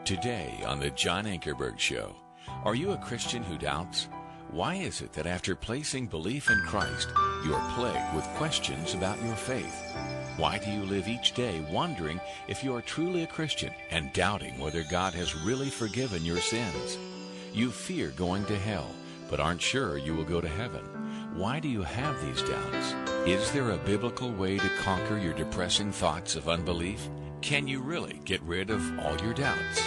Today on the John Ankerberg Show, are you a Christian who doubts? Why is it that after placing belief in Christ, you are plagued with questions about your faith? Why do you live each day wondering if you are truly a Christian and doubting whether God has really forgiven your sins? You fear going to hell, but aren't sure you will go to heaven. Why do you have these doubts? Is there a biblical way to conquer your depressing thoughts of unbelief? Can you really get rid of all your doubts?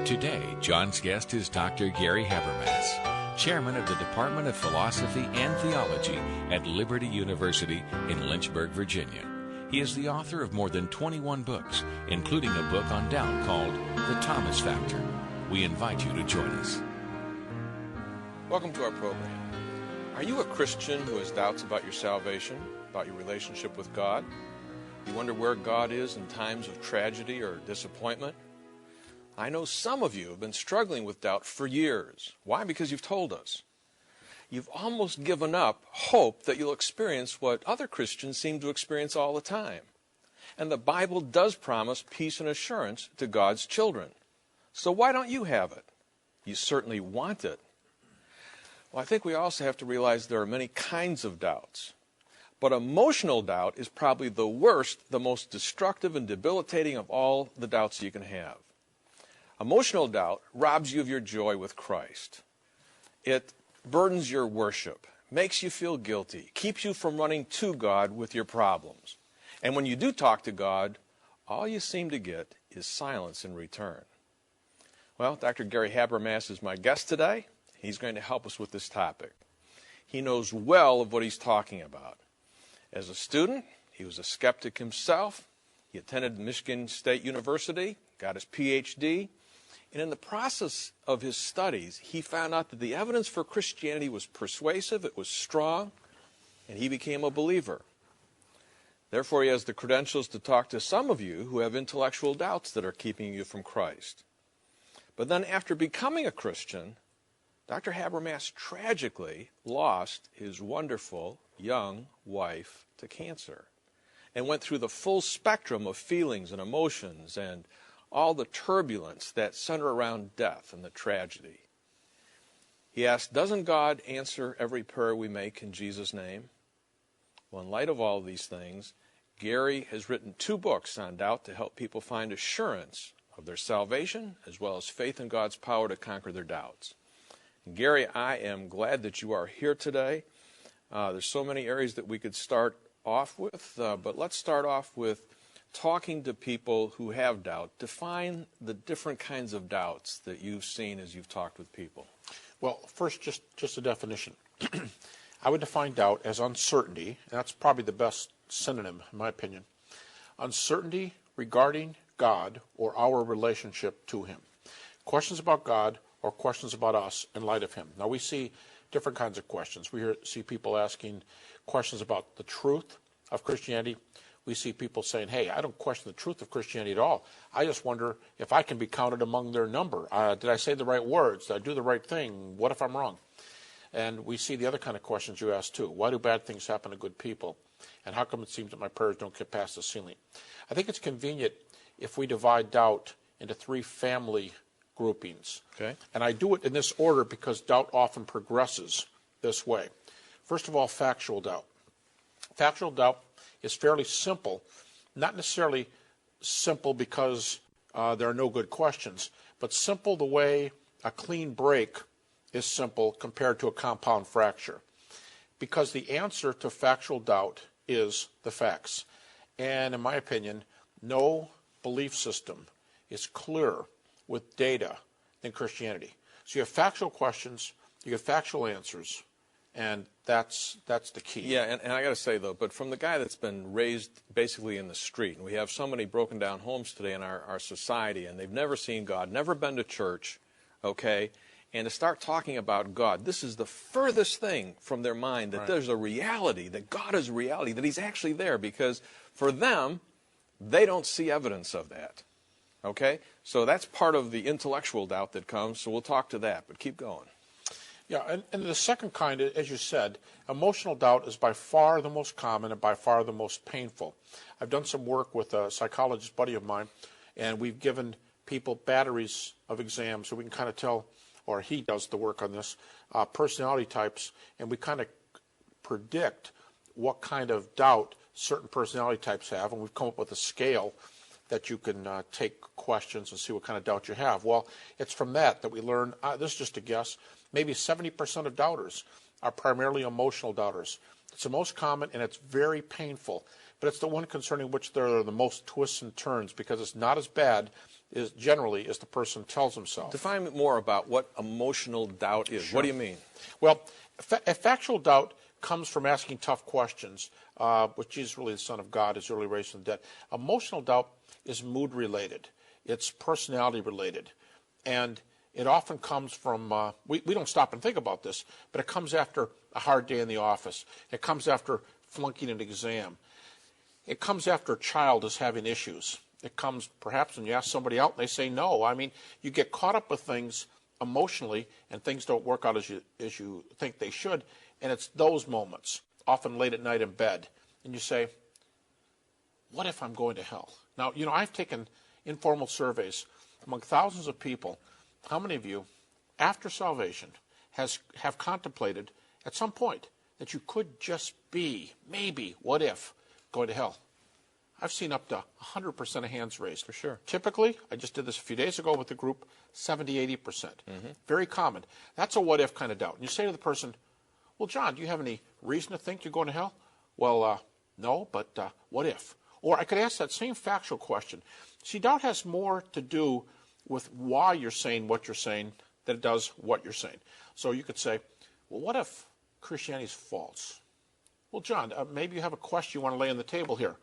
Today, John's guest is Dr. Gary Habermas, chairman of the Department of Philosophy and Theology at Liberty University in Lynchburg, Virginia. He is the author of more than 21 books, including a book on doubt called The Thomas Factor. We invite you to join us. Welcome to our program. Are you a Christian who has doubts about your salvation, about your relationship with God? You wonder where God is in times of tragedy or disappointment? I know some of you have been struggling with doubt for years. Why? Because you've told us. You've almost given up hope that you'll experience what other Christians seem to experience all the time. And the Bible does promise peace and assurance to God's children. So why don't you have it? You certainly want it. Well, I think we also have to realize there are many kinds of doubts. But emotional doubt is probably the worst, the most destructive and debilitating of all the doubts you can have. Emotional doubt robs you of your joy with Christ. It burdens your worship, makes you feel guilty, keeps you from running to God with your problems. And when you do talk to God, all you seem to get is silence in return. Well, Dr. Gary Habermas is my guest today. He's going to help us with this topic. He knows well of what he's talking about. As a student, he was a skeptic himself. He attended Michigan State University, got his PhD, and in the process of his studies, he found out that the evidence for Christianity was persuasive, it was strong, and he became a believer. Therefore, he has the credentials to talk to some of you who have intellectual doubts that are keeping you from Christ. But then after becoming a Christian, Dr. Habermas tragically lost his wonderful young wife to cancer and went through the full spectrum of feelings and emotions and all the turbulence that center around death and the tragedy. He asked, doesn't God answer every prayer we make in Jesus' name? Well, in light of all of these things, Gary has written 2 books on doubt to help people find assurance of their salvation as well as faith in God's power to conquer their doubts. And Gary, I am glad that you are here today. There's so many areas that we could start off with, but let's start off with talking to people who have doubt. Define the different kinds of doubts that you've seen as you've talked with people. Well, first, just a definition. I would define doubt as uncertainty. That's probably the best synonym, in my opinion. Uncertainty regarding God or our relationship to Him. Questions about God or questions about us in light of Him. Now, we see different kinds of questions. We see people asking questions about the truth of Christianity. We see people saying, hey, I don't question the truth of Christianity at all. I just wonder if I can be counted among their number. Did I say the right words? Did I do the right thing? What if I'm wrong? And we see the other kind of questions you ask, too. Why do bad things happen to good people? And how come it seems that my prayers don't get past the ceiling? I think it's convenient if we divide doubt into 3 family groupings. Okay. And I do it in this order because doubt often progresses this way. First of all, factual doubt. Factual doubt is fairly simple, not necessarily simple because there are no good questions, but simple the way a clean break is simple compared to a compound fracture. Because the answer to factual doubt is the facts. And in my opinion, no belief system is clearer with data than Christianity. So you have factual questions, you have factual answers, and that's the key. Yeah, and I got to say, though, but from the guy that's been raised basically in the street, and we have so many broken down homes today in our society, and they've never seen God, never been to church, okay, and to start talking about God, this is the furthest thing from their mind that there's a reality, that God is a reality, that He's actually there, because for them, they don't see evidence of that. Okay? So that's part of the intellectual doubt that comes, so we'll talk to that, but keep going. Yeah, and the second kind, as you said, emotional doubt is by far the most common and by far the most painful. I've done some work with a psychologist buddy of mine, and we've given people batteries of exams, so we can kind of tell, or he does the work on this, personality types, and we kind of predict what kind of doubt certain personality types have, and we've come up with a scale that you can take questions and see what kind of doubt you have. Well, it's from that we learn, this is just a guess, maybe 70% of doubters are primarily emotional doubters. It's the most common, and it's very painful, but it's the one concerning which there are the most twists and turns, because it's not as bad generally as the person tells himself. Define more about what emotional doubt is. Sure. What do you mean? Well, a factual doubt comes from asking tough questions, which Jesus, really the Son of God, is early raised from the dead. Emotional doubt is mood related. It's personality related. And it often comes from, we don't stop and think about this, but it comes after a hard day in the office. It comes after flunking an exam. It comes after a child is having issues. It comes perhaps when you ask somebody out and they say no. I mean, you get caught up with things emotionally and things don't work out as you think they should. And it's those moments, often late at night in bed, and you say, what if I'm going to hell? Now, I've taken informal surveys among thousands of people. How many of you, after salvation, have contemplated at some point that you could just be, maybe, what if, going to hell? I've seen up to 100% of hands raised. For sure. Typically, I just did this a few days ago with a group, 70, 80%. Very common. That's a what if kind of doubt. And you say to the person, well, John, do you have any reason to think you're going to hell? Well, no, but what if? Or I could ask that same factual question. See, doubt has more to do with why you're saying what you're saying than it does what you're saying. So you could say, well, what if Christianity is false? Well, John, maybe you have a question you want to lay on the table here.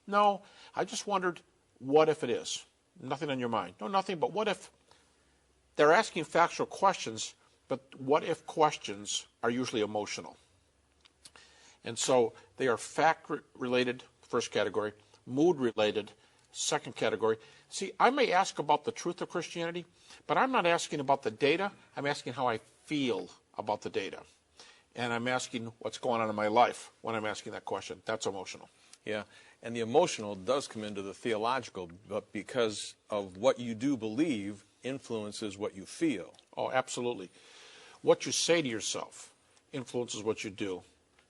No, I just wondered, what if it is? Nothing on your mind. No, nothing, but what if? They're asking factual questions, but what if questions are usually emotional. And so they are fact-related, first category, mood-related, second category. See, I may ask about the truth of Christianity, but I'm not asking about the data. I'm asking how I feel about the data. And I'm asking what's going on in my life when I'm asking that question. That's emotional. Yeah, and the emotional does come into the theological, but because of what you do believe influences what you feel. Oh, absolutely. What you say to yourself influences what you do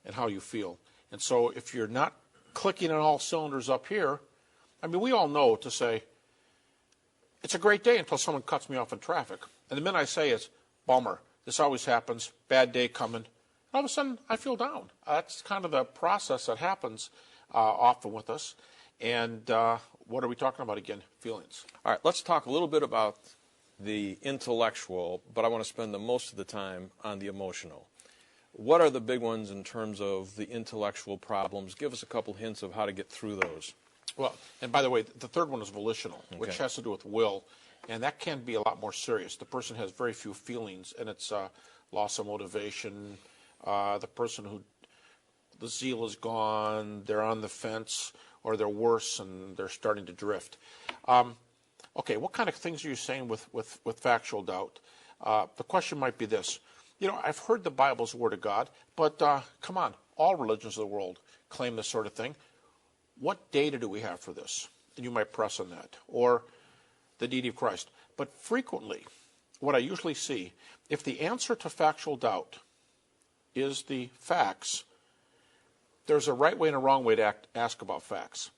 and how you feel. And so if you're not clicking on all cylinders up here, I mean, we all know to say, it's a great day until someone cuts me off in traffic. And the minute I say it's, bummer, this always happens, bad day coming, all of a sudden I feel down. That's kind of the process that happens often with us. And what are we talking about again? Feelings. All right, let's talk a little bit about the intellectual, but I want to spend the most of the time on the emotional. What are the big ones in terms of the intellectual problems? Give us a couple hints of how to get through those. Well, and by the way, the third one is volitional, which Okay. has to do with will, and that can be a lot more serious. The person has very few feelings, and it's loss of motivation. The person who, the zeal is gone, they're on the fence, or they're worse, and they're starting to drift. Okay, what kind of things are you saying with factual doubt? The question might be this. I've heard the Bible's the Word of God, but come on, all religions of the world claim this sort of thing. What data do we have for this? And you might press on that. Or the deity of Christ. But frequently, what I usually see, if the answer to factual doubt is the facts, there's a right way and a wrong way to ask about facts.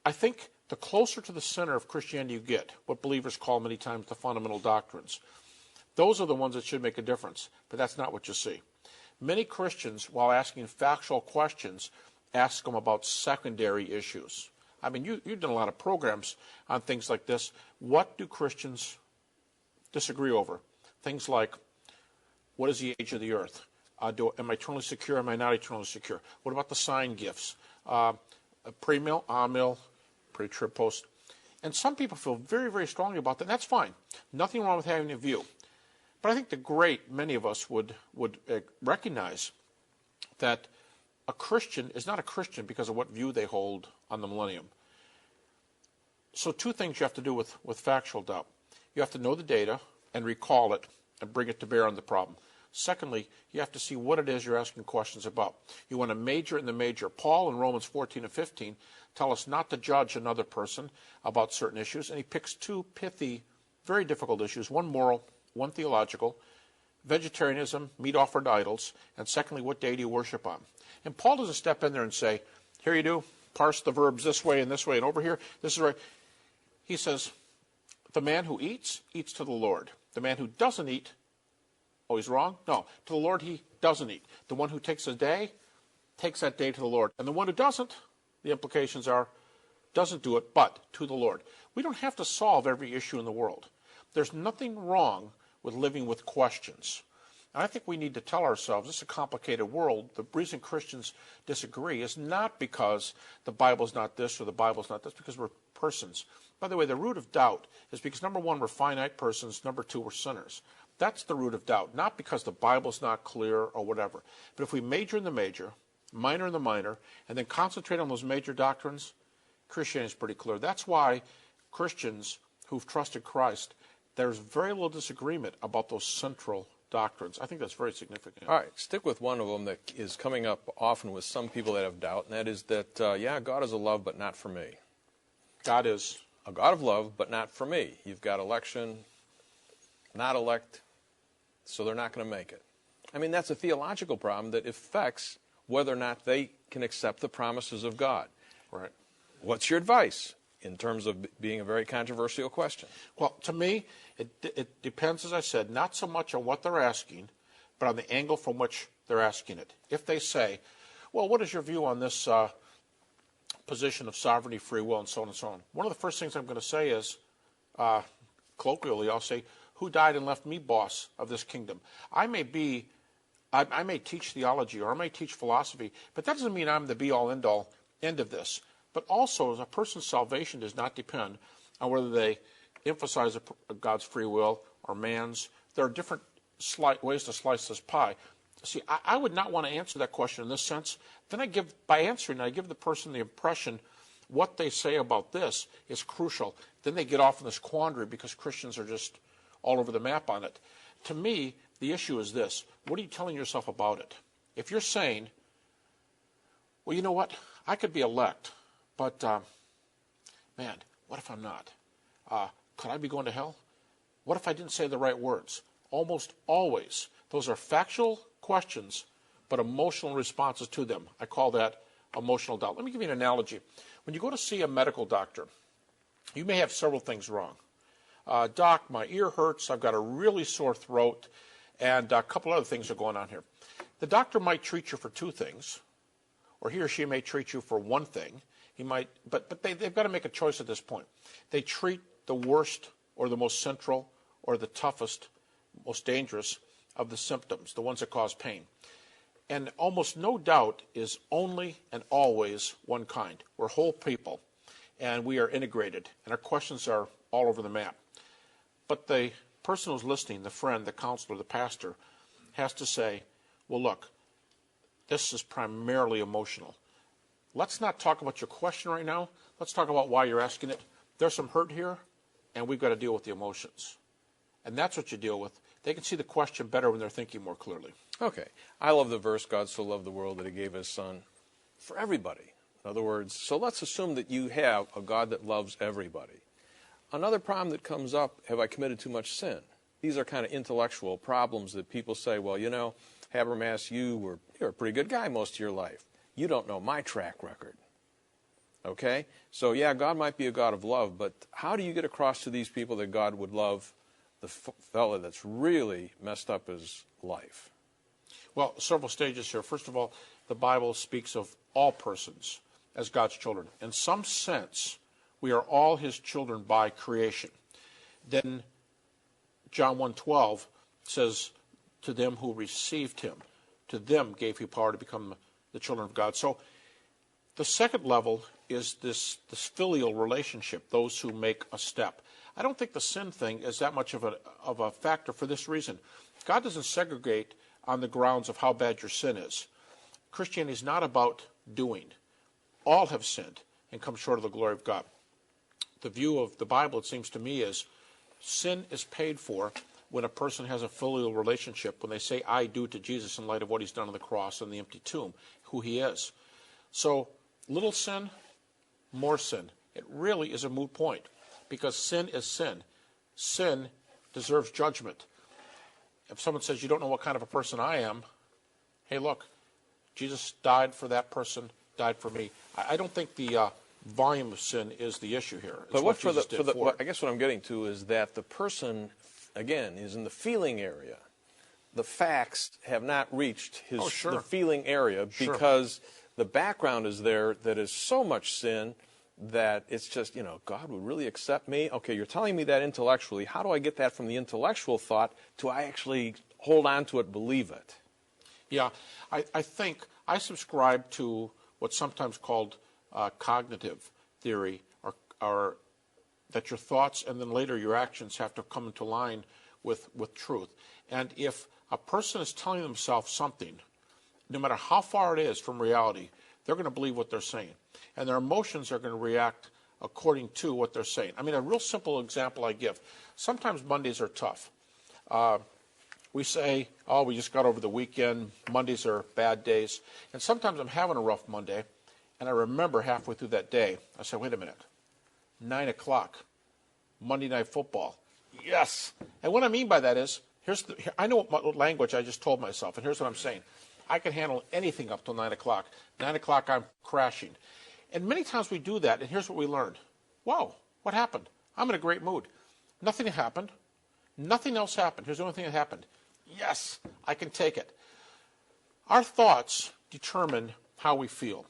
I think the closer to the center of Christianity you get, what believers call many times the fundamental doctrines, those are the ones that should make a difference, but that's not what you see. Many Christians, while asking factual questions, ask them about secondary issues. I mean, you've done a lot of programs on things like this. What do Christians disagree over? Things like, what is the age of the earth? Am I eternally secure? Am I not eternally secure? What about the sign gifts? Pre-mill, amill, pre-trib, post. And some people feel very, very strongly about that, and that's fine. Nothing wrong with having a view. But I think many of us would recognize that a Christian is not a Christian because of what view they hold on the millennium. So two things you have to do with factual doubt. You have to know the data and recall it and bring it to bear on the problem. Secondly, you have to see what it is you're asking questions about. You want to major in the major. Paul in Romans 14 and 15 tell us not to judge another person about certain issues, and he picks two pithy, very difficult issues, one moral, one theological, vegetarianism, meat offered to idols, and secondly, what day do you worship on? And Paul doesn't step in there and say, here you do, parse the verbs this way, and over here, this is right. He says, the man who eats, eats to the Lord. The man who doesn't eat, oh, he's wrong? No, to the Lord he doesn't eat. The one who takes a day, takes that day to the Lord. And the one who doesn't, the implications are, doesn't do it, but to the Lord. We don't have to solve every issue in the world. There's nothing wrong with living with questions. And I think we need to tell ourselves, this is a complicated world. The reason Christians disagree is not because the Bible's not this or the Bible's not this, because we're persons. By the way, the root of doubt is because, number one, we're finite persons, number two, we're sinners. That's the root of doubt, not because the Bible's not clear or whatever. But if we major in the major, minor in the minor, and then concentrate on those major doctrines, Christianity is pretty clear. That's why Christians who've trusted Christ, there's very little disagreement about those central doctrines. I think that's very significant. All right, stick with one of them that is coming up often with some people that have doubt, and that is that, God is a love, but not for me. God is a God of love, but not for me. You've got election, not elect, so they're not going to make it. I mean, that's a theological problem that affects whether or not they can accept the promises of God. Right. What's your advice in terms of being a very controversial question? Well, to me, it depends, as I said, not so much on what they're asking, but on the angle from which they're asking it. If they say, well, what is your view on this position of sovereignty, free will, and so on and so on? One of the first things I'm going to say is, colloquially, I'll say, who died and left me boss of this kingdom? I may teach theology or I may teach philosophy, but that doesn't mean I'm the be-all, end-all end of this. But also, a person's salvation does not depend on whether they emphasize God's free will or man's. There are different ways to slice this pie. See, I would not want to answer that question in this sense. Then by answering, I give the person the impression what they say about this is crucial. Then they get off in this quandary because Christians are just all over the map on it. To me, the issue is this. What are you telling yourself about it? If you're saying, well, you know what? I could be elect, but, man, what if I'm not? Could I be going to hell? What if I didn't say the right words? Almost always, those are factual questions, but emotional responses to them. I call that emotional doubt. Let me give you an analogy. When you go to see a medical doctor, you may have several things wrong. Doc, my ear hurts, I've got a really sore throat, and a couple other things are going on here. The doctor might treat you for two things, or he or she may treat you for one thing. He might, but they've got to make a choice at this point. They treat the worst or the most central or the toughest, most dangerous of the symptoms, the ones that cause pain. And almost no doubt is only and always one kind. We're whole people, and we are integrated, and our questions are all over the map. But the person who's listening, the friend, the counselor, the pastor, has to say, well, look, this is primarily emotional. Let's not talk about your question right now. Let's talk about why you're asking it. There's some hurt here, and we've got to deal with the emotions. And that's what you deal with. They can see the question better when they're thinking more clearly. Okay. I love the verse, God so loved the world that he gave his son for everybody. In other words, so let's assume that you have a God that loves everybody. Another problem that comes up, have I committed too much sin? These are kind of intellectual problems that people say, well, you know, Habermas, you're a pretty good guy most of your life. You don't know my track record. Okay? So, yeah, God might be a God of love, but how do you get across to these people that God would love the fella that's really messed up his life? Well, several stages here. First of all, the Bible speaks of all persons as God's children. In some sense, we are all his children by creation. Then John 1:12 says, to them who received him, to them gave he power to become the children of God. So the second level is this filial relationship, those who make a step. I don't think the sin thing is that much of a factor for this reason. God doesn't segregate on the grounds of how bad your sin is. Christianity is not about doing. All have sinned and come short of the glory of God. The view of the Bible, it seems to me, is sin is paid for when a person has a filial relationship, when they say I do to Jesus in light of what he's done on the cross and the empty tomb, who he is. So little sin, more sin. It really is a moot point because sin is sin. Sin deserves judgment. If someone says, you don't know what kind of a person I am, hey, look, Jesus died for that person, died for me. I don't think the volume of sin is the issue here. It's but what Jesus did for it. I guess what I'm getting to is that the person, again, is in the feeling area. The facts have not reached the feeling area because the background is there that is so much sin that it's just, God would really accept me? Okay, you're telling me that intellectually. How do I get that from the intellectual thought to I actually hold on to it, believe it? Yeah, I think I subscribe to what's sometimes called cognitive theory, or that your thoughts and then later your actions have to come into line with truth. And if a person is telling themselves something, no matter how far it is from reality, they're going to believe what they're saying. And their emotions are going to react according to what they're saying. I mean, a real simple example I give. Sometimes Mondays are tough. We say, oh, we just got over the weekend. Mondays are bad days. And sometimes I'm having a rough Monday, and I remember halfway through that day, I said, wait a minute, 9 o'clock, Monday Night Football. Yes. And what I mean by that is, I know what language I just told myself, and here's what I'm saying. I can handle anything up till 9 o'clock. 9 o'clock, I'm crashing. And many times we do that, and here's what we learned. Whoa, what happened? I'm in a great mood. Nothing happened. Nothing else happened. Here's the only thing that happened. Yes, I can take it. Our thoughts determine how we feel.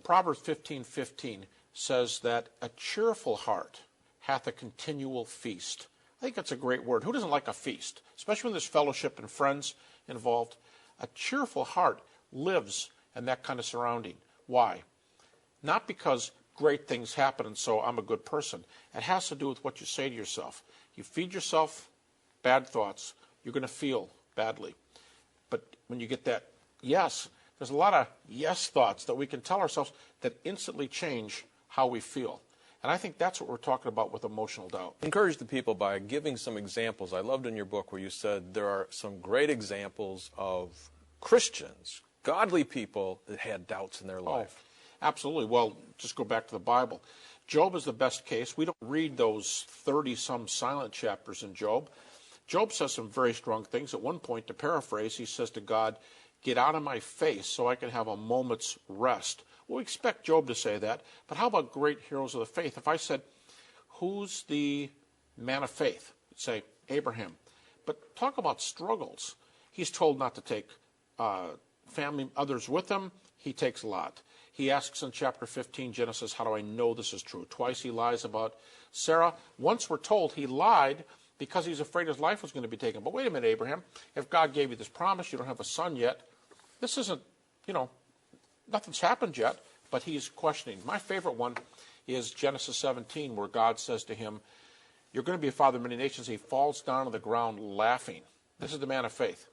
Proverbs 15:15 says that a cheerful heart hath a continual feast. I think that's a great word. Who doesn't like a feast? Especially when there's fellowship and friends involved. A cheerful heart lives in that kind of surrounding. Why? Not because great things happen and so I'm a good person. It has to do with what you say to yourself. You feed yourself bad thoughts, you're going to feel badly. But when you get that yes, there's a lot of yes thoughts that we can tell ourselves that instantly change how we feel. And I think that's what we're talking about with emotional doubt. Encourage the people by giving some examples. I loved in your book where you said there are some great examples of Christians, godly people that had doubts in their life. Oh, absolutely. Well, just go back to the Bible. Job is the best case. We don't read those 30-some silent chapters in Job. Job says some very strong things. At one point, to paraphrase, he says to God, get out of my face so I can have a moment's rest. Well, we expect Job to say that, but how about great heroes of the faith? If I said, who's the man of faith? You'd say, Abraham. But talk about struggles. He's told not to take family, others with him. He takes Lot. He asks in chapter 15, Genesis, how do I know this is true? Twice he lies about Sarah. Once we're told he lied because he's afraid his life was going to be taken. But wait a minute, Abraham, if God gave you this promise, you don't have a son yet. This isn't, nothing's happened yet, but he's questioning. My favorite one is Genesis 17, where God says to him, you're going to be a father of many nations. He falls down on the ground laughing. This is the man of faith.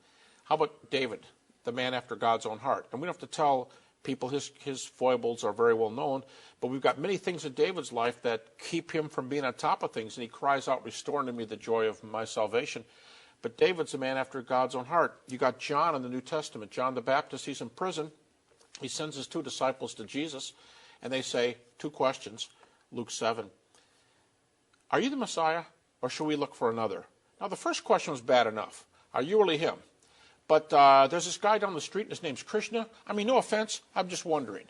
How about David, the man after God's own heart? And we don't have to tell people his foibles are very well known, but we've got many things in David's life that keep him from being on top of things, and he cries out, restore unto me the joy of my salvation. But David's a man after God's own heart. You got John in the New Testament. John the Baptist, he's in prison. He sends his 2 disciples to Jesus, and they say 2 questions, Luke 7. Are you the Messiah, or should we look for another? Now, the first question was bad enough. Are you really him? But there's this guy down the street, and his name's Krishna. I mean, no offense, I'm just wondering.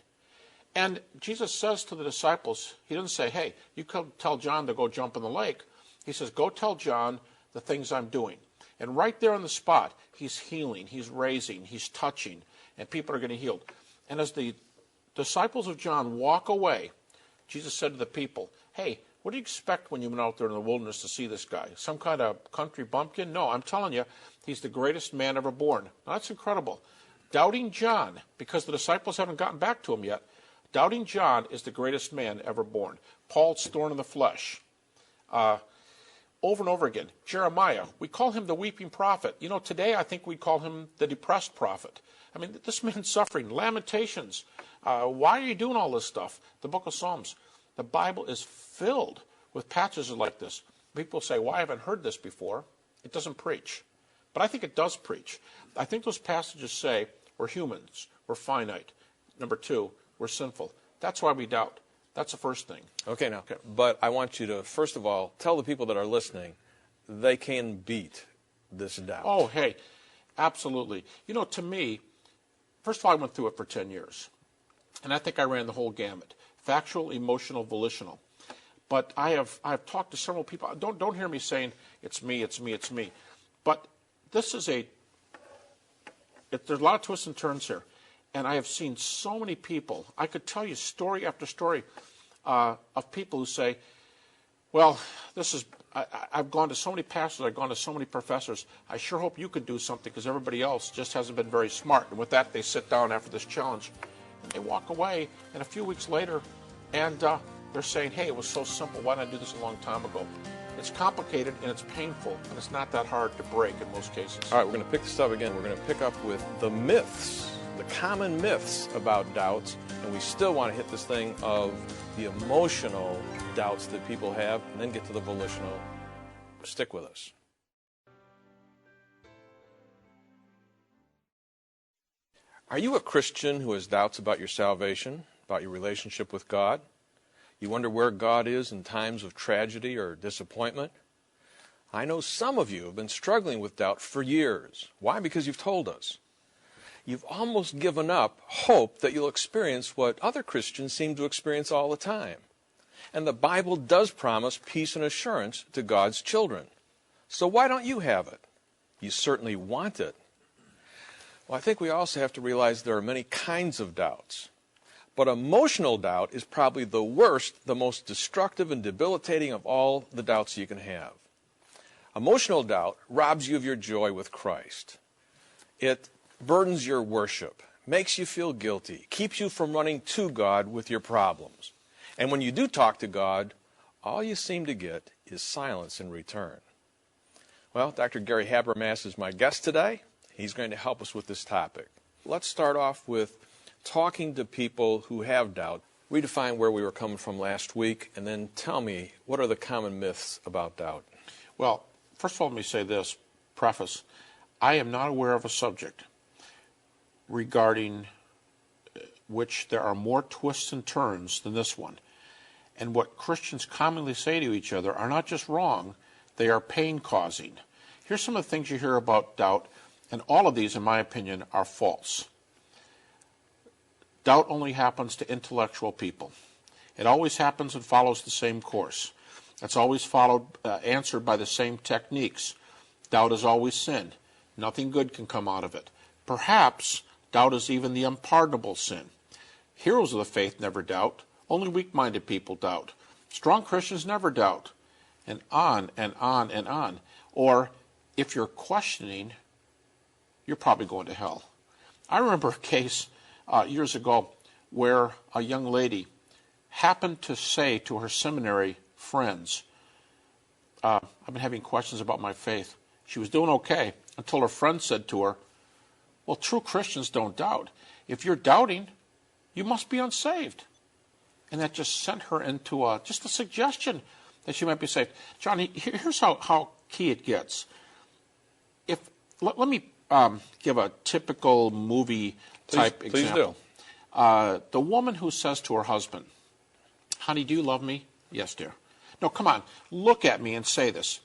And Jesus says to the disciples, he doesn't say, hey, you can tell John to go jump in the lake. He says, go tell John the things I'm doing. And right there on the spot, he's healing, he's raising, he's touching, and people are getting healed. And as the disciples of John walk away, Jesus said to the people, hey, what do you expect when you went out there in the wilderness to see this guy? Some kind of country bumpkin? No, I'm telling you, he's the greatest man ever born. Now, that's incredible. Doubting John, because the disciples haven't gotten back to him yet, doubting John is the greatest man ever born. Paul's thorn in the flesh. Over and over again. Jeremiah, we call him the weeping prophet. Today I think we call him the depressed prophet. I mean, this man's suffering. Lamentations. Why are you doing all this stuff? The book of Psalms. The Bible is filled with passages like this. People say, well, I haven't heard this before. it doesn't preach. But I think it does preach. I think those passages say we're humans, we're finite. Number two, we're sinful. That's why we doubt. That's the first thing. Okay, now, but I want you to, first of all, tell the people that are listening they can beat this doubt. Oh, hey, absolutely. You know, to me, first of all, I went through it for 10 years. And I think I ran the whole gamut. Factual, emotional, volitional. But I've talked to several people. Don't hear me saying, it's me, it's me, it's me. But this is there's a lot of twists and turns here. And I have seen so many people, I could tell you story after story of people who say, well, I've gone to so many pastors, I've gone to so many professors, I sure hope you could do something because everybody else just hasn't been very smart. And with that, they sit down after this challenge and they walk away, and a few weeks later, and they're saying, hey, it was so simple, why didn't I do this a long time ago? It's complicated and it's painful, and it's not that hard to break in most cases. All right, we're going to pick this up again. We're going to pick up with the myths, the common myths about doubts, and we still want to hit this thing of the emotional doubts that people have, and then get to the volitional. Stick with us. Are you a Christian who has doubts about your salvation, about your relationship with God? You wonder where God is in times of tragedy or disappointment? I know some of you have been struggling with doubt for years. Why? Because you've told us. You've almost given up hope that you'll experience what other Christians seem to experience all the time. And the Bible does promise peace and assurance to God's children. So why don't you have it? You certainly want it. Well, I think we also have to realize there are many kinds of doubts. But emotional doubt is probably the worst, the most destructive and debilitating of all the doubts you can have. Emotional doubt robs you of your joy with Christ. It burdens your worship, makes you feel guilty, keeps you from running to God with your problems. And when you do talk to God, all you seem to get is silence in return. Well, Dr. Gary Habermas is my guest today. He's going to help us with this topic. Let's start off with talking to people who have doubt. Redefine where we were coming from last week, and then tell me, what are the common myths about doubt? Well, first of all, let me say this, preface. I am not aware of a subject regarding which there are more twists and turns than this one. And what Christians commonly say to each other are not just wrong, they are pain-causing. Here's some of the things you hear about doubt, and all of these, in my opinion, are false. Doubt only happens to intellectual people. It always happens and follows the same course. It's always answered by the same techniques. Doubt is always sin. Nothing good can come out of it. Perhaps doubt is even the unpardonable sin. Heroes of the faith never doubt. Only weak-minded people doubt. Strong Christians never doubt. And on and on and on. Or, if you're questioning, you're probably going to hell. I remember a case years ago where a young lady happened to say to her seminary friends, I've been having questions about my faith. She was doing okay until her friend said to her, well, true Christians don't doubt. If you're doubting, you must be unsaved. And that just sent her into just a suggestion that she might be saved. John, here's how key it gets. Let me give a typical movie type example. Please do. The woman who says to her husband, honey, do you love me? Yes, dear. No, come on. Look at me and say this.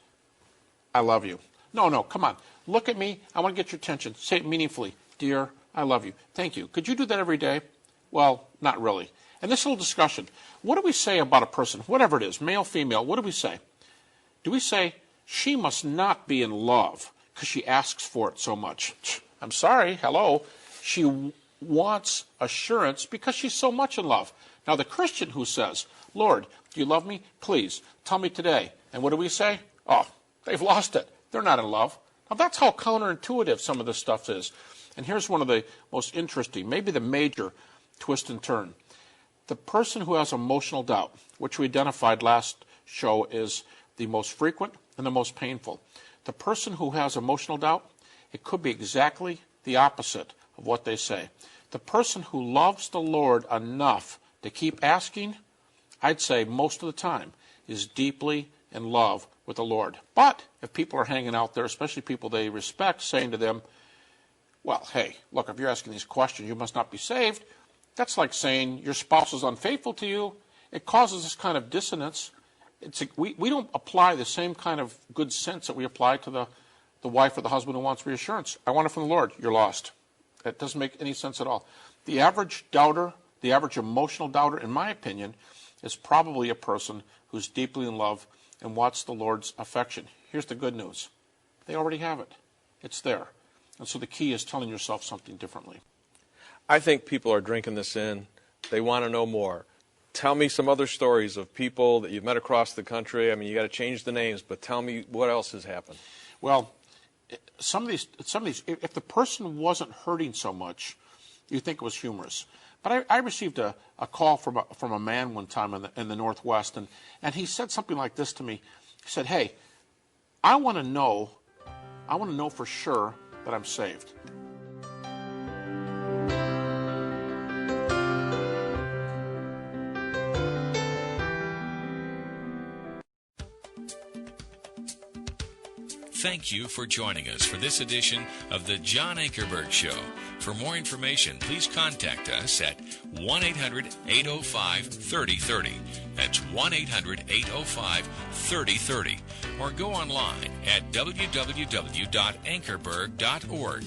I love you. No, come on. Look at me. I want to get your attention. Say it meaningfully. Dear, I love you. Thank you. Could you do that every day? Well, not really. And this little discussion, what do we say about a person, whatever it is, male, female, what do we say? Do we say, she must not be in love because she asks for it so much? I'm sorry, hello. She wants assurance because she's so much in love. Now, the Christian who says, Lord, do you love me? Please, tell me today. And what do we say? Oh, they've lost it. They're not in love. Now, that's how counterintuitive some of this stuff is. And here's one of the most interesting, maybe the major twist and turn. The person who has emotional doubt, which we identified last show is the most frequent and the most painful. The person who has emotional doubt, it could be exactly the opposite of what they say. The person who loves the Lord enough to keep asking, I'd say most of the time, is deeply in love with the Lord. But if people are hanging out there, especially people they respect, saying to them, well, hey, look, if you're asking these questions, you must not be saved, that's like saying your spouse is unfaithful to you. It causes this kind of dissonance. We don't apply the same kind of good sense that we apply to the wife or the husband who wants reassurance. I want it from the Lord. You're lost. That doesn't make any sense at all. The average doubter, the average emotional doubter, in my opinion, is probably a person who's deeply in love and wants the Lord's affection. Here's the good news. They already have it. It's there. And so the key is telling yourself something differently. I think people are drinking this in. They want to know more. Tell me some other stories of people that you've met across the country. I mean, you got to change the names, but tell me what else has happened. Well, some of these, if the person wasn't hurting so much, you think it was humorous. But I received a call from a man one time in the Northwest, and he said something like this to me. He said, hey, I want to know for sure that I'm saved. Thank you for joining us for this edition of the John Ankerberg Show. For more information, please contact us at 1-800-805-3030. That's 1-800-805-3030. Or go online at www.ankerberg.org.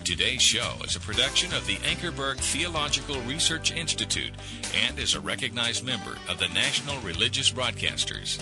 Today's show is a production of the Ankerberg Theological Research Institute and is a recognized member of the National Religious Broadcasters.